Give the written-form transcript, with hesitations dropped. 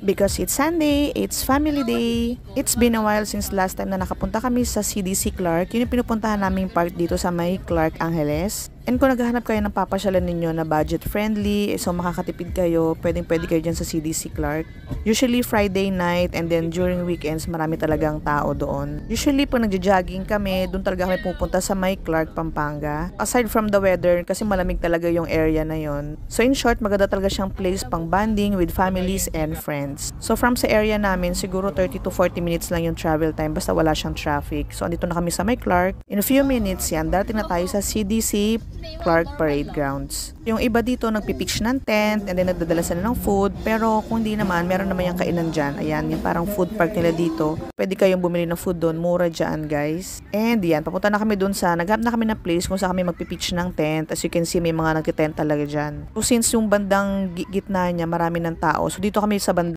Because it's Sunday, it's family day. It's been a while since last time na nakapunta kami sa CDC Clark. Yun yung pinupuntahan naming park dito sa may Clark Angeles. And kung naghahanap kayo ng papasyalan ninyo na budget friendly, so makakatipid kayo, pwede kayo dyan sa CDC Clark. Usually Friday night and then during weekends, marami talagang tao doon. Usually pag nagja-jogging kami, doon talaga kami pupunta sa may Clark, Pampanga. Aside from the weather, kasi malamig talaga yung area na yon. So in short, maganda talaga siyang place pang bonding with families and friends. So from sa area namin, siguro 30 to 40 minutes lang yung travel time basta wala siyang traffic. So andito na kami sa may Clark. In a few minutes yan, darating na tayo sa CDC Clark Parade Grounds. Yung iba dito nagpipitch ng tent and then nagdadala sila ng food, pero kung hindi naman, meron naman yung kainan dyan. Ayan, yung parang food park nila dito. Pwede kayong bumili ng food doon, mura dyan guys. And yan, papunta na kami doon naghanap na kami ng place kung saan kami magpipitch ng tent. As you can see, may mga nagtitent talaga dyan. So since yung bandang gitna niya, marami ng tao. So dito kami sa bandang